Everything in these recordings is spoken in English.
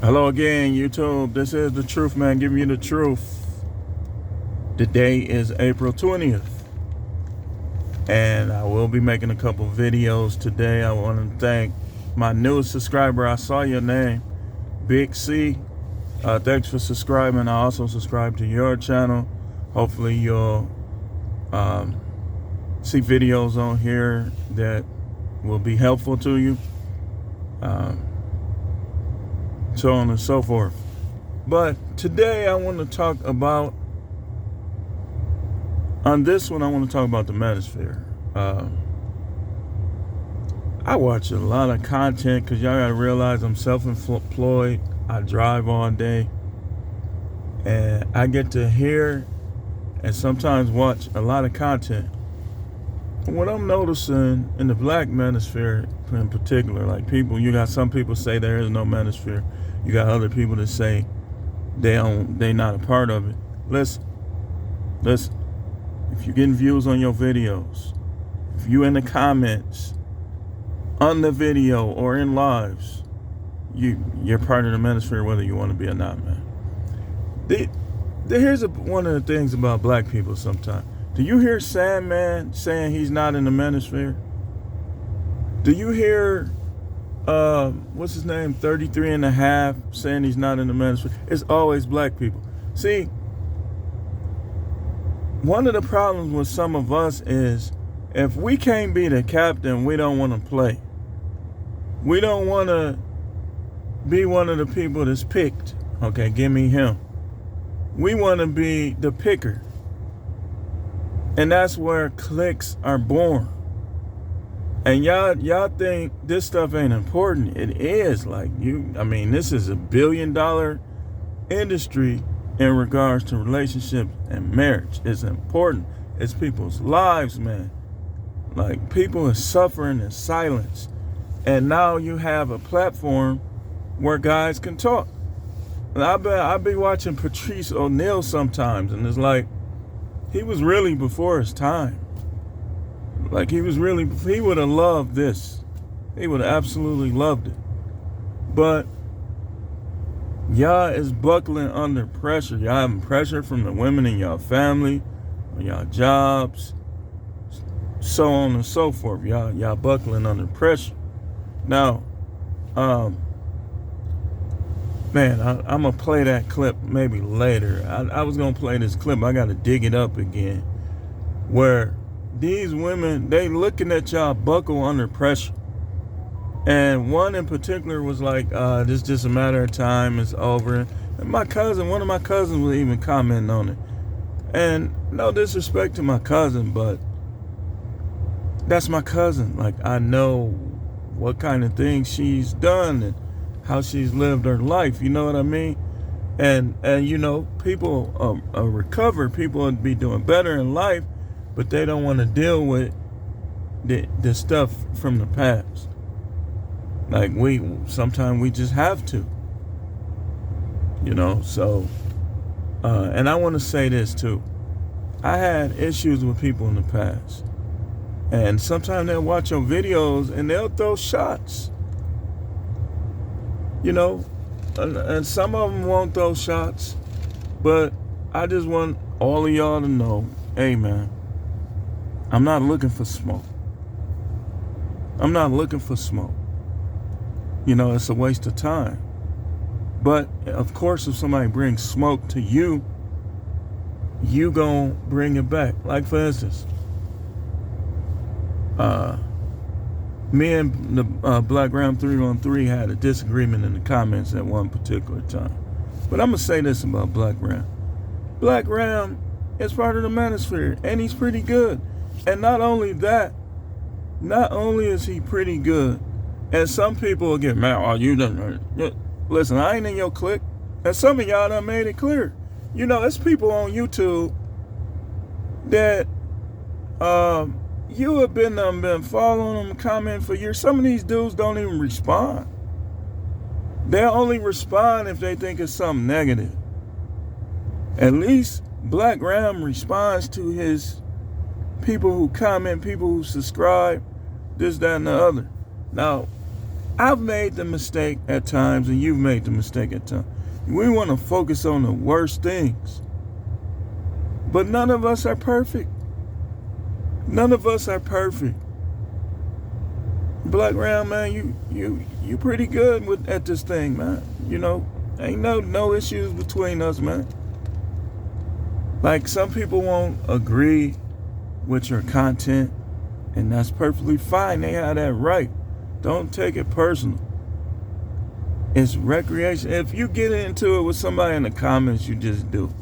Hello again, YouTube. This is the truth, man. Giving you the truth. Today is April 20th, and I will be making a couple videos today. I want to thank my newest subscriber. I saw your name, Big C. Thanks for subscribing. I also subscribe to your channel. Hopefully, you'll see videos on here that will be helpful to you. So on and so forth. But today I want to talk about, on this one I want to talk about the manosphere. I watch a lot of content because y'all gotta realize I'm self-employed. I drive all day, and I get to hear and sometimes watch a lot of content. And what I'm noticing in the black manosphere in particular, like people, you got some people say there is no manosphere. You got other people that say they not a part of it. Listen. If you're getting views on your videos, if you in the comments on the video or in lives, you're part of the manosphere, whether you want to be or not, man. Here's one of the things about black people sometimes. Do you hear Sandman saying he's not in the manosphere? Do you hear what's his name, 33 and a half, saying he's not in the manosphere? It's always black people. See, one of the problems with some of us is if we can't be the captain, we don't want to play. We don't want to be one of the people that's picked. Okay, give me him. We want to be the picker. And that's where cliques are born. And y'all think this stuff ain't important. It is. This is $1 billion industry in regards to relationships and marriage. It's important. It's people's lives, man. Like, people are suffering in silence. And now you have a platform where guys can talk. And I be watching Patrice O'Neal sometimes, and it's like, he was really before his time. Like, he would have loved this. He would have absolutely loved it. But y'all is buckling under pressure. Y'all having pressure from the women in y'all family, or y'all jobs, so on and so forth. Y'all buckling under pressure. Now, I'm gonna play that clip maybe later. I was gonna play this clip. I gotta dig it up again, where these women, they looking at y'all buckle under pressure. And one in particular was like, this is just a matter of time, it's over. And one of my cousins was even commenting on it. And no disrespect to my cousin, but that's my cousin. Like, I know what kind of things she's done and how she's lived her life, you know what I mean? And you know, people recover, people would be doing better in life, but they don't want to deal with the stuff from the past. Like, sometimes we just have to, you know. So, and I want to say this too. I had issues with people in the past, and sometimes they'll watch your videos and they'll throw shots, you know, and some of them won't throw shots, but I just want all of y'all to know, hey man, I'm not looking for smoke. I'm not looking for smoke. You know, it's a waste of time. But of course, if somebody brings smoke to you, you gonna bring it back. Like, for instance, me and the Black Ram 313 had a disagreement in the comments at one particular time. But I'm gonna say this about Black Ram. Black Ram is part of the manosphere, and he's pretty good. And not only that, not only is he pretty good, and some people will get mad, oh, you done. Listen, I ain't in your clique. And some of y'all done made it clear. You know, there's people on YouTube that you have been following them, commenting for years. Some of these dudes don't even respond. They'll only respond if they think it's something negative. At least Black Ram responds to his people who comment, people who subscribe, this, that, and the other. Now, I've made the mistake at times, and you've made the mistake at times. We want to focus on the worst things. But none of us are perfect. None of us are perfect. Black Round, man, you pretty good at this thing, man. Ain't no issues between us, man. Like, some people won't agree with your content, and that's perfectly fine. They have that right. Don't take it personal. It's recreation. If you get into it with somebody in the comments, you just do.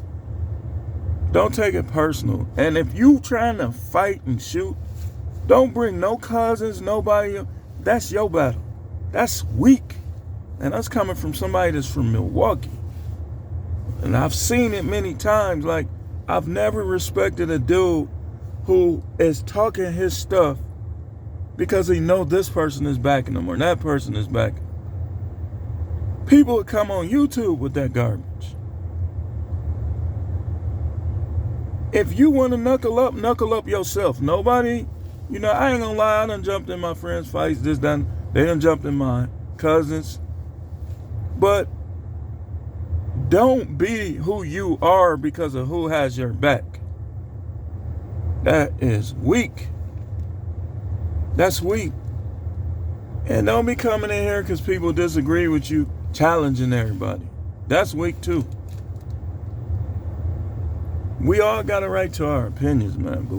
Don't take it personal. And if you trying to fight and shoot, don't bring no cousins, nobody. That's your battle. That's weak. And that's coming from somebody that's from Milwaukee. And I've seen it many times. Like, I've never respected a dude who is talking his stuff because he know this person is backing him or that person is backing him. People would come on YouTube with that garbage. If you want to knuckle up yourself. Nobody, I ain't gonna lie, I done jumped in my friends' fights, they done jumped in mine, cousins. But don't be who you are because of who has your back. That is weak. That's weak. And don't be coming in here because people disagree with you, challenging everybody. That's weak too. We all got a right to our opinions, man. But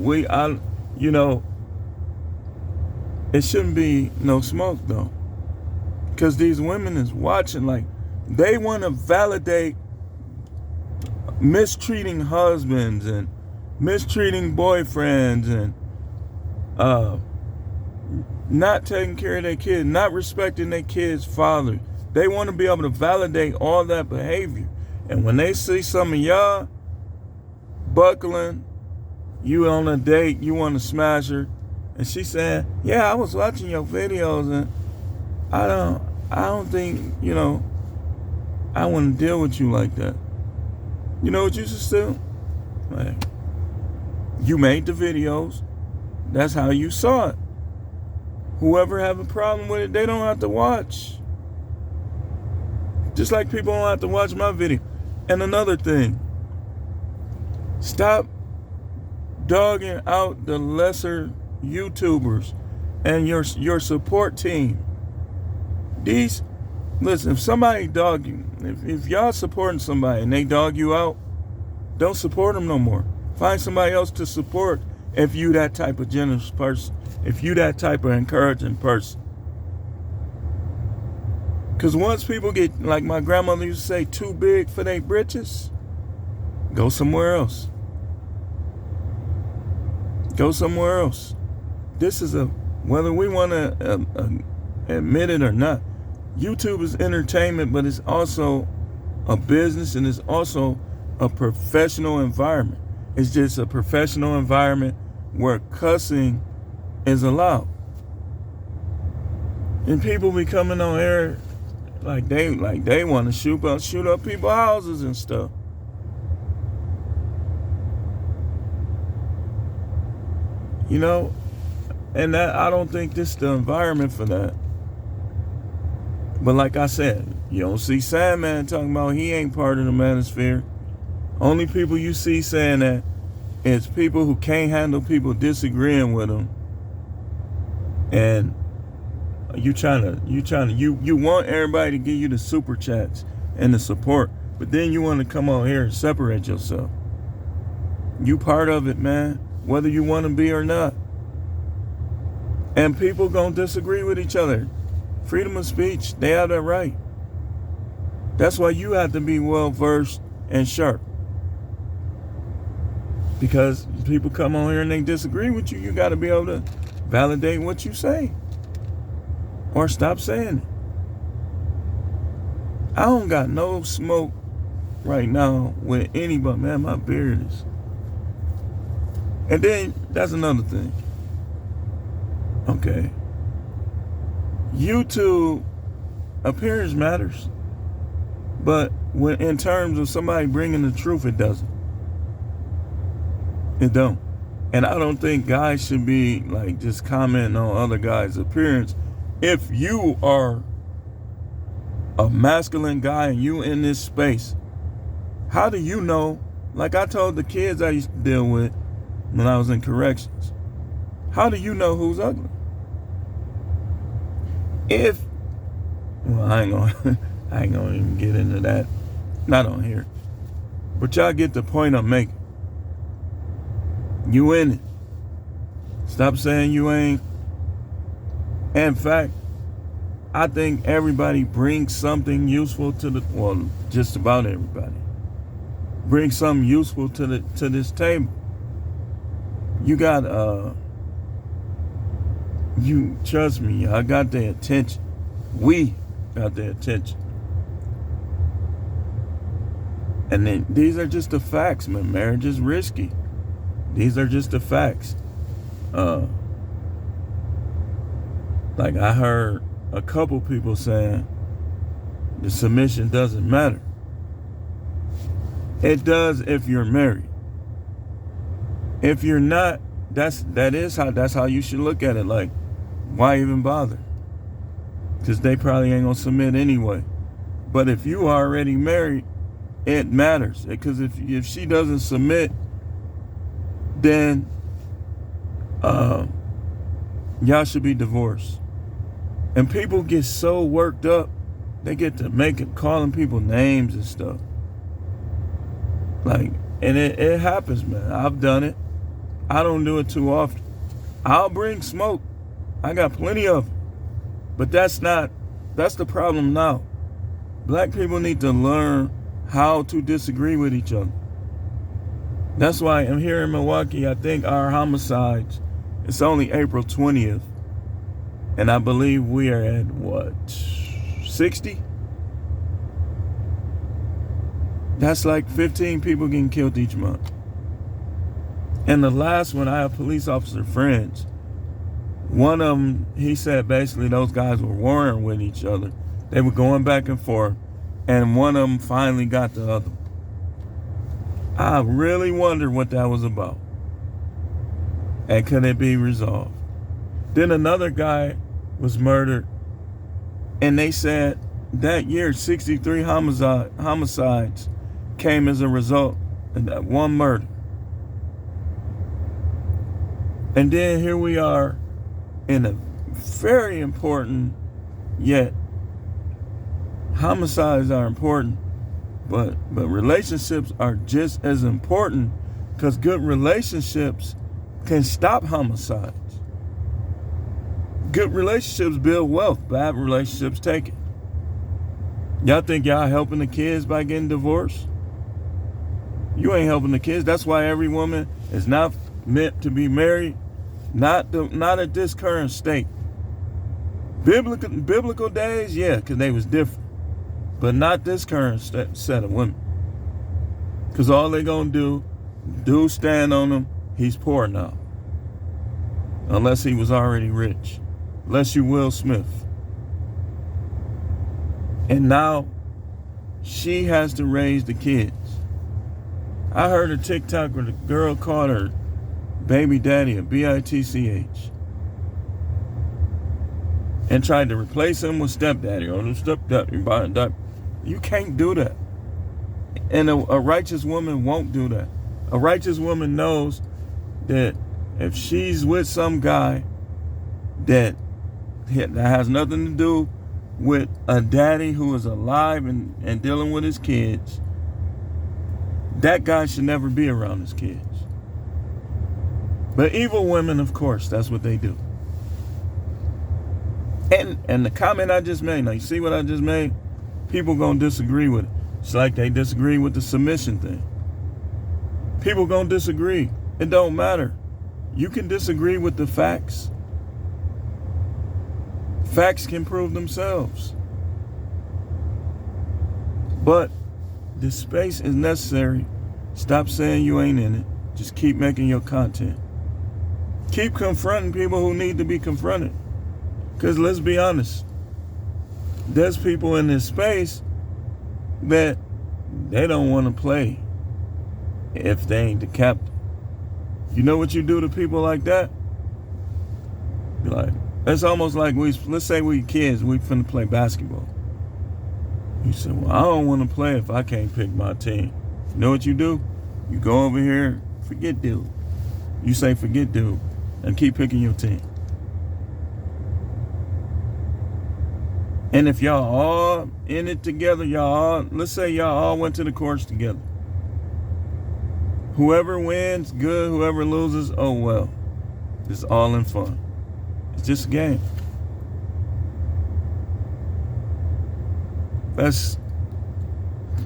it shouldn't be no smoke though. Because these women is watching, like, they want to validate mistreating husbands and mistreating boyfriends and not taking care of their kids, not respecting their kids' father. They want to be able to validate all that behavior. And when they see some of y'all buckling, you on a date, you want to smash her, and she saying, yeah, I was watching your videos and I don't think, I want to deal with you like that. You know what you should do? Like, you made the videos. That's how you saw it. Whoever have a problem with it, they don't have to watch. Just like people don't have to watch my video. And another thing, stop dogging out the lesser YouTubers and your support team. Listen, if somebody dog you, if y'all supporting somebody and they dog you out, don't support them no more. Find somebody else to support if you that type of generous person, if you that type of encouraging person. Because once people get, like my grandmother used to say, too big for their britches, go somewhere else. Go somewhere else. This is whether we want to admit it or not, YouTube is entertainment, but it's also a business and it's also a professional environment. It's just a professional environment where cussing is allowed. And people be coming on air like they want to shoot up people's houses and stuff. And that, I don't think this is the environment for that. But like I said, you don't see Sandman talking about he ain't part of the manosphere. Only people you see saying that is people who can't handle people disagreeing with them. And you want everybody to give you the super chats and the support, but then you want to come out here and separate yourself. You part of it, man, whether you want to be or not. And people gonna disagree with each other. Freedom of speech, they have that right. That's why you have to be well versed and sharp. Because people come on here and they disagree with you, you got to be able to validate what you say. Or stop saying it. I don't got no smoke right now with anybody. Man, my beard is. And then, that's another thing. Okay. YouTube, appearance matters. But when in terms of somebody bringing the truth, it doesn't. It don't. And I don't think guys should be like just commenting on other guys' appearance if you are a masculine guy and you in this space, how do you know? Like I told the kids I used to deal with when I was in corrections, how do you know who's ugly? I ain't gonna even get into that. Not on here. But y'all get the point I'm making. You in it. Stop saying you ain't. In fact, I think everybody brings something useful to just about everybody. Brings something useful to this table. You got you trust me, I got their attention. We got their attention. And then these are just the facts, man. Marriage is risky. These are just the facts. Like I heard a couple people saying the submission doesn't matter. It does if you're married. If you're not, that's how you should look at it. Like, why even bother? Because they probably ain't gonna submit anyway. But if you are already married, it matters. Because if she doesn't submit, then y'all should be divorced. And people get so worked up, they get to calling people names and stuff. Like, and it happens, man. I've done it. I don't do it too often. I'll bring smoke. I got plenty of it. But that's the problem now. Black people need to learn how to disagree with each other. That's why I'm here in Milwaukee. I think our homicides, it's only April 20th. And I believe we are at, 60? That's like 15 people getting killed each month. And the last one, I have police officer friends. One of them, he said basically those guys were warring with each other. They were going back and forth. And one of them finally got the other. I really wonder what that was about. And could it be resolved? Then another guy was murdered. And they said that year, 63 homicides came as a result of that one murder. And then here we are in a very important, yet homicides are important, but relationships are just as important, because good relationships can stop homicides. Good relationships build wealth. Bad relationships take it. Y'all think y'all helping the kids by getting divorced? You ain't helping the kids. That's why every woman is not meant to be married. Not at this current state. Biblical days, yeah, because they was different. But not this current set of women. Because all they gonna do stand on him, he's poor now. Unless he was already rich. Unless you Will Smith. And now she has to raise the kids. I heard a TikTok where the girl called her baby daddy a bitch, and tried to replace him with stepdaddy or the stepdaddy. You can't do that. And a righteous woman won't do that. A righteous woman knows that if she's with some guy that has nothing to do with a daddy who is alive and dealing with his kids, that guy should never be around his kids. But evil women, of course, that's what they do. And the comment I just made, now you see what I just made? People gonna disagree with it. It's like they disagree with the submission thing. People gonna disagree. It don't matter. You can disagree with the facts. Facts can prove themselves. But the space is necessary. Stop saying you ain't in it. Just keep making your content. Keep confronting people who need to be confronted. Because let's be honest, there's people in this space that they don't want to play if they ain't the captain. You know what you do to people like that? Like, it's almost like let's say we kids, we finna play basketball. You say, well, I don't want to play if I can't pick my team. You know what you do? You go over here, forget dude. You say forget dude and keep picking your team. And if y'all all in it together, let's say y'all all went to the course together. Whoever wins, good. Whoever loses, oh well. It's all in fun. It's just a game.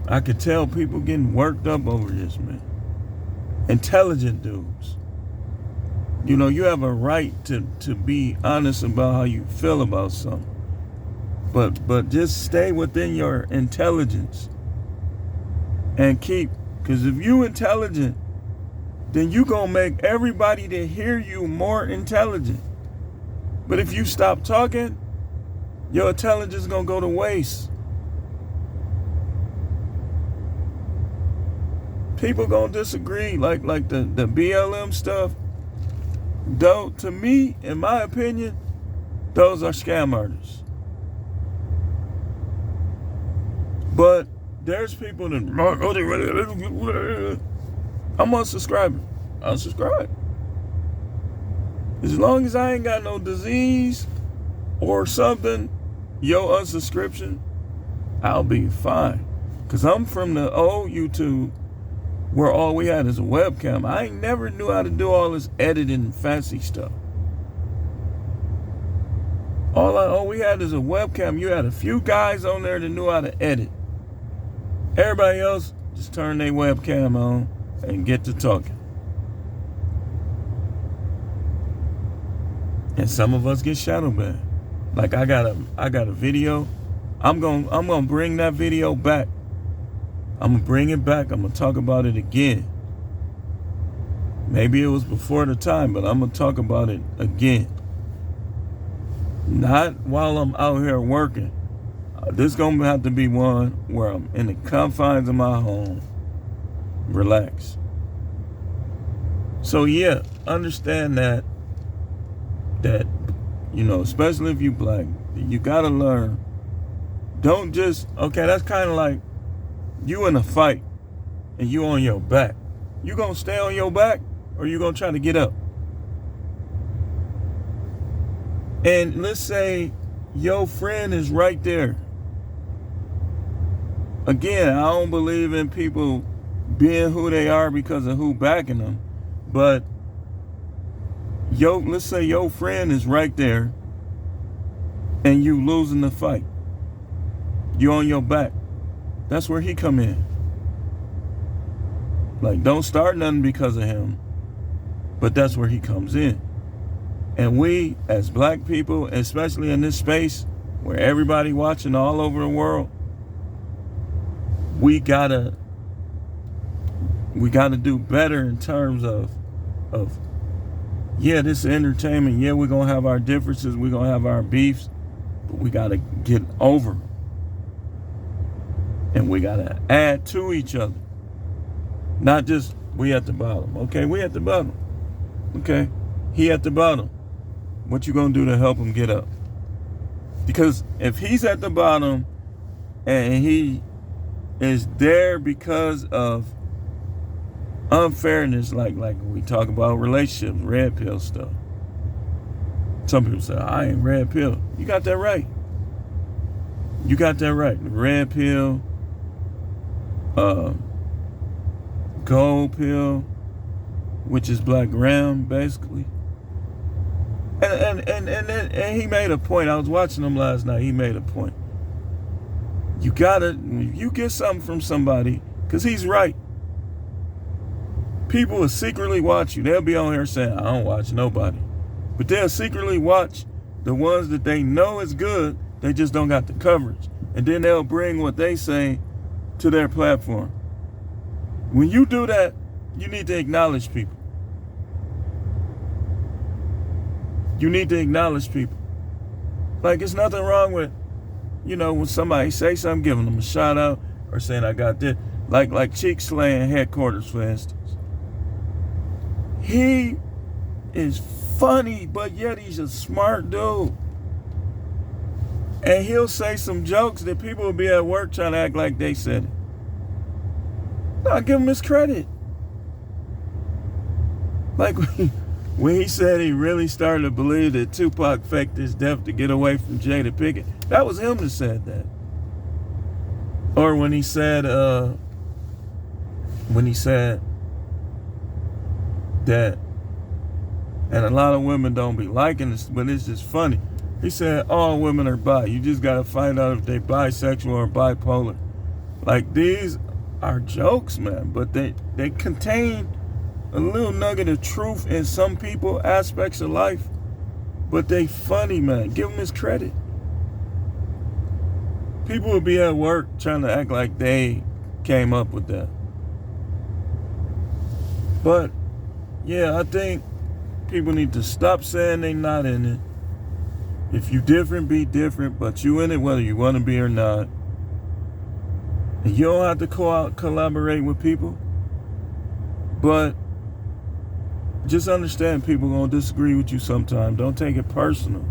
I could tell people getting worked up over this, man. Intelligent dudes. You know, you have a right to be honest about how you feel about something. But just stay within your intelligence and because if you intelligent, then you gonna make everybody that hear you more intelligent. But if you stop talking, your intelligence is gonna go to waste. People gonna disagree, like the BLM stuff. Though, to me, in my opinion, those are scam artists. But there's people that I'm unsubscribing. Unsubscribe. As long as I ain't got no disease or something, your unsubscription, I'll be fine. Cause I'm from the old YouTube where all we had is a webcam. I ain't never knew how to do all this editing and fancy stuff. All we had is a webcam. You had a few guys on there that knew how to edit. Everybody else just turn their webcam on and get to talking. And some of us get shadow banned. Like I got a video. I'm gonna bring that video back. I'm gonna bring it back. I'm gonna talk about it again. Maybe it was before the time, but I'm gonna talk about it again. Not while I'm out here working. This gonna have to be one where I'm in the confines of my home. Relax. So yeah, understand that, you know, especially if you black, you gotta learn. Don't just, okay, that's kind of like you in a fight and you on your back. You gonna stay on your back or you gonna try to get up? And let's say your friend is right there. Again, I don't believe in people being who they are because of who backing them. But let's say your friend is right there and you losing the fight. You on your back. That's where he come in. Like, don't start nothing because of him, but that's where he comes in. And we, as black people, especially in this space where everybody watching all over the world, we gotta do better in terms of yeah, this is entertainment. Yeah, we're gonna have our differences, we're gonna have our beefs, but we gotta get over them. And we gotta add to each other. Not just we at the bottom. Okay, we at the bottom. Okay, he at the bottom. What you gonna do to help him get up? Because if he's at the bottom and he is there because of unfairness, like we talk about relationships, red pill stuff. Some people say, I ain't red pill. You got that right. You got that right. Red pill, gold pill, which is black ram, basically. And he made a point. I was watching him last night. He made a point. You get something from somebody, because he's right. People will secretly watch you. They'll be on here saying, I don't watch nobody. But they'll secretly watch the ones that they know is good. They just don't got the coverage. And then they'll bring what they say to their platform. When you do that, you need to acknowledge people. You need to acknowledge people. Like, there's nothing wrong with, you know, when somebody say something, giving them a shout out or saying I got this. Like Cheek Slaying Headquarters, for instance. He is funny, but yet he's a smart dude. And he'll say some jokes that people will be at work trying to act like they said it. No, give him his credit. Like when he said he really started to believe that Tupac faked his death to get away from Jada Pinkett, that was him that said that. Or when he said that, and a lot of women don't be liking this, but it's just funny. He said all women are bi. You just gotta find out if they bisexual or bipolar. Like, these are jokes, man, but they contain a little nugget of truth in some people aspects of life, but they funny, man. Give them his credit. People will be at work trying to act like they came up with that. But yeah, I think people need to stop saying they not in it. If you different, be different, but you in it whether you want to be or not. And you don't have to collaborate with people, but just understand people gonna disagree with you sometime. Don't take it personal.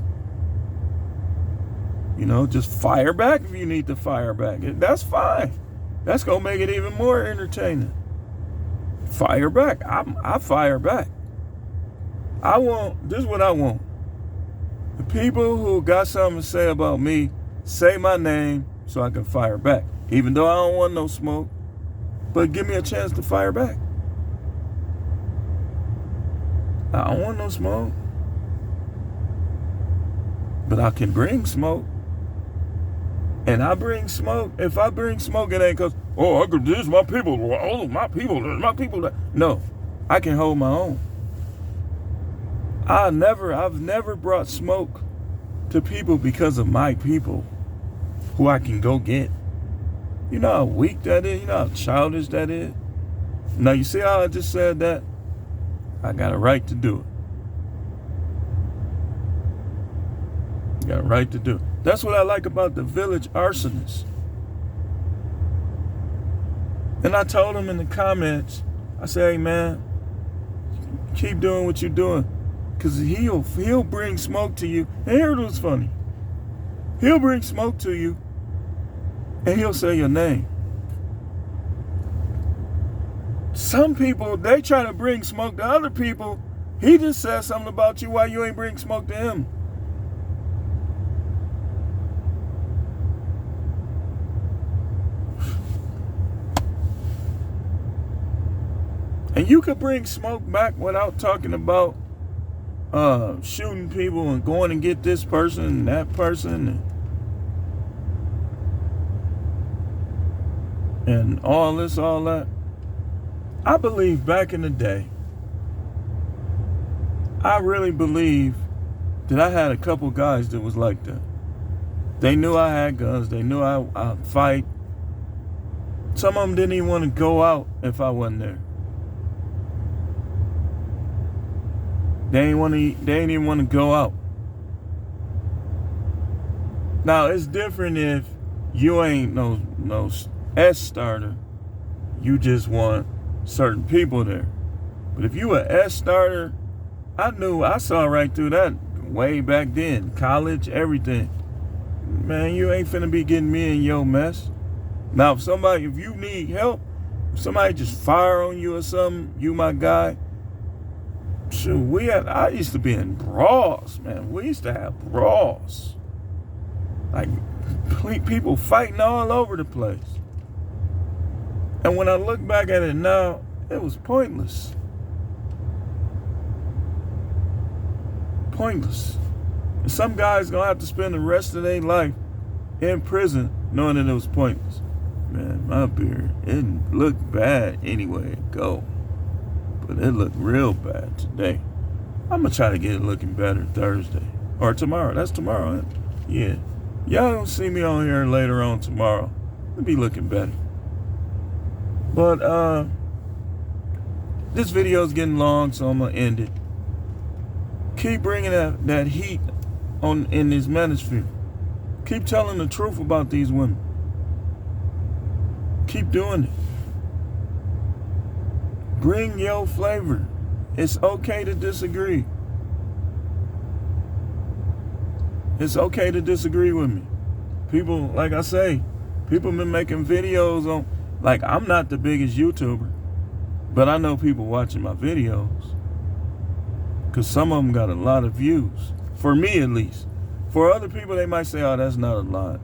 You know, just fire back if you need to fire back. That's fine. That's gonna make it even more entertaining. Fire back. I fire back. This is what I want. The people who got something to say about me, say my name so I can fire back. Even though I don't want no smoke, but give me a chance to fire back. I don't want no smoke, but I can bring smoke. And I bring smoke. If I bring smoke, it ain't because, oh, this is my people. Oh, my people. No, I can hold my own. I've never brought smoke to people because of my people who I can go get. You know how weak that is? You know how childish that is? Now, you see how I just said that? I got a right to do it. Got a right to do it. That's what I like about the village arsonists. And I told him in the comments, I said, hey man, keep doing what you're doing. Because he'll bring smoke to you. And here's what's funny. He'll bring smoke to you and he'll say your name. Some people, they try to bring smoke to other people. He just said something about you while you ain't bring smoke to him. And you could bring smoke back without talking about shooting people and going and get this person and that person and all this, all that. I believe back in the day, I really believe that I had a couple guys that was like that. They knew I had guns. They knew I'd fight. Some of them didn't even want to go out if I wasn't there. They ain't even want to go out. Now, it's different if you ain't no S starter. You just want certain people there. But if you a S starter, I saw right through that way back then. College, everything. Man, you ain't finna be getting me in your mess. Now, if you need help, if somebody just fire on you or something, you my guy. Shoot, I used to be in brawls, man. We used to have brawls. Like, people fighting all over the place. And when I look back at it now, it was pointless. Pointless. And some guys gonna have to spend the rest of their life in prison knowing that it was pointless. Man, my beard, it looked bad anyway it go. But it looked real bad today. I'm gonna try to get it looking better Thursday. Or tomorrow. That's tomorrow, huh? Yeah. Y'all don't see me on here later on tomorrow. It'll be looking better. But this video's getting long, so I'm gonna end it. Keep bringing that heat in this manosphere. Keep telling the truth about these women. Keep doing it. Bring your flavor. It's okay to disagree. It's okay to disagree with me. People, like I say, people been making videos on, like, I'm not the biggest YouTuber, but I know people watching my videos. Because some of them got a lot of views. For me, at least. For other people, they might say, oh, that's not a lot.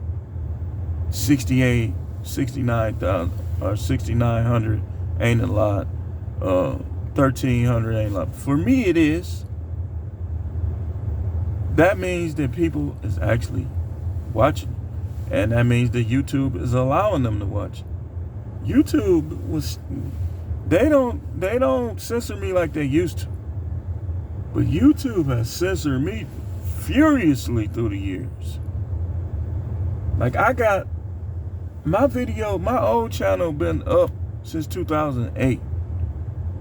68, 69,000, or 6,900 ain't a lot. 1,300 ain't a lot. For me, it is. That means that people is actually watching. And that means that YouTube is allowing them to watch. YouTube they don't censor me like they used to. But YouTube has censored me furiously through the years. Like, I got my old channel been up since 2008.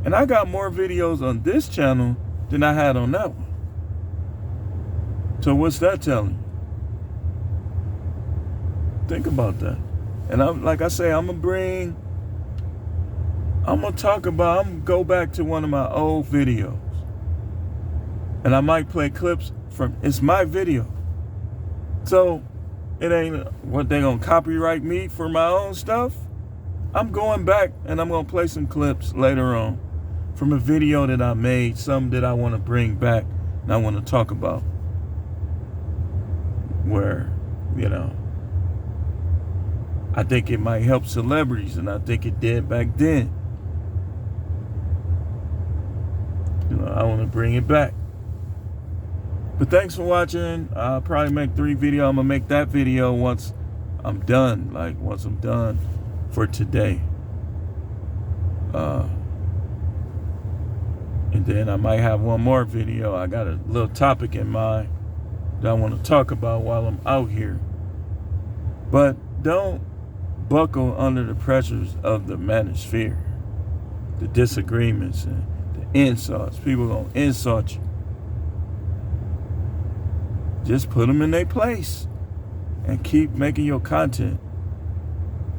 And I got more videos on this channel than I had on that one. So what's that telling you? Think about that. And I'm like I say, I'm gonna go back to one of my old videos. And I might play clips from, it's my video. So it ain't what they gonna copyright me for my own stuff. I'm going back and I'm gonna play some clips later on from a video that I made, some that I want to bring back and I want to talk about. Where, I think it might help celebrities, and I think it did back then. I want to bring it back. But thanks for watching. I'll probably make 3 videos. I'm going to make that video once I'm done. Once I'm done for today. And then I might have one more video. I got a little topic in mind that I want to talk about while I'm out here. But don't buckle under the pressures of the manosphere. The disagreements and the insults. People going to insult you. Just put them in their place and keep making your content.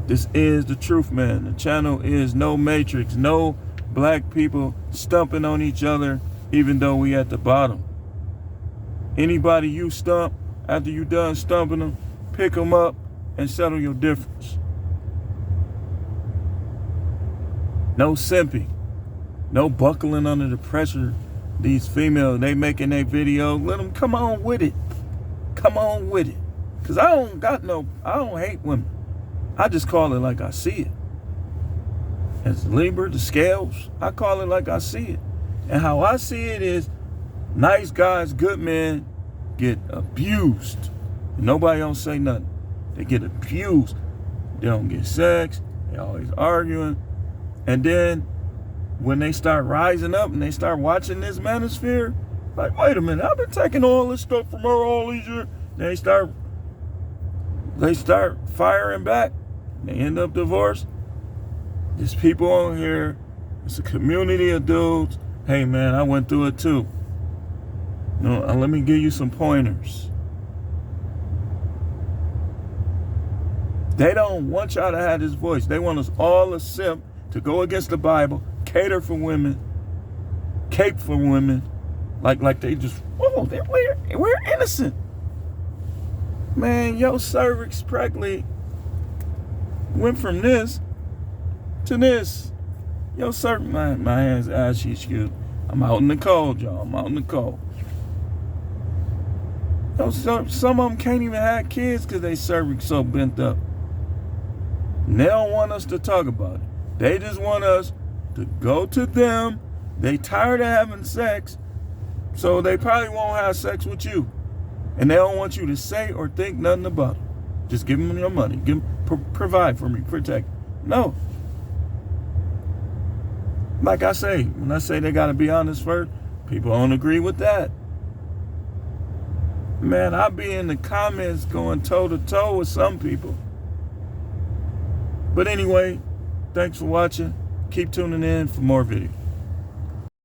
This is the truth, man. The channel is no matrix, no black people stumping on each other, even though we at the bottom. Anybody you stump, after you done stumping them, pick them up and settle your difference. No simping, no buckling under the pressure. These females, they making their videos, let them come on with it. Come on with it. Because I don't hate women. I just call it like I see it. As Libra, the scales, I call it like I see it. And how I see it is, nice guys, good men, get abused. Nobody don't say nothing. They get abused. They don't get sex. They always arguing. And then when they start rising up and they start watching this manosphere, like, wait a minute, I've been taking all this stuff from her all these years. They start firing back. They end up divorced. There's people on here. It's a community of dudes. Hey, man, I went through it too. Let me give you some pointers. They don't want y'all to have this voice. They want us all to simp, to go against the Bible, cater for women, cape for women. Like they just, we're innocent. Man, your cervix practically went from this to this. Your cervix, my hands ashy, excuse. I'm out in the cold, y'all. I'm out in the cold. Some of them can't even have kids because they cervix so bent up. And they don't want us to talk about it. They just want us to go to them. They tired of having sex, so they probably won't have sex with you. And they don't want you to say or think nothing about it. Just give them your money. Provide for me. Protect. No. Like I say, when I say they got to be honest first, people don't agree with that. Man, I be in the comments going toe-to-toe with some people. But anyway, thanks for watching. Keep tuning in for more videos.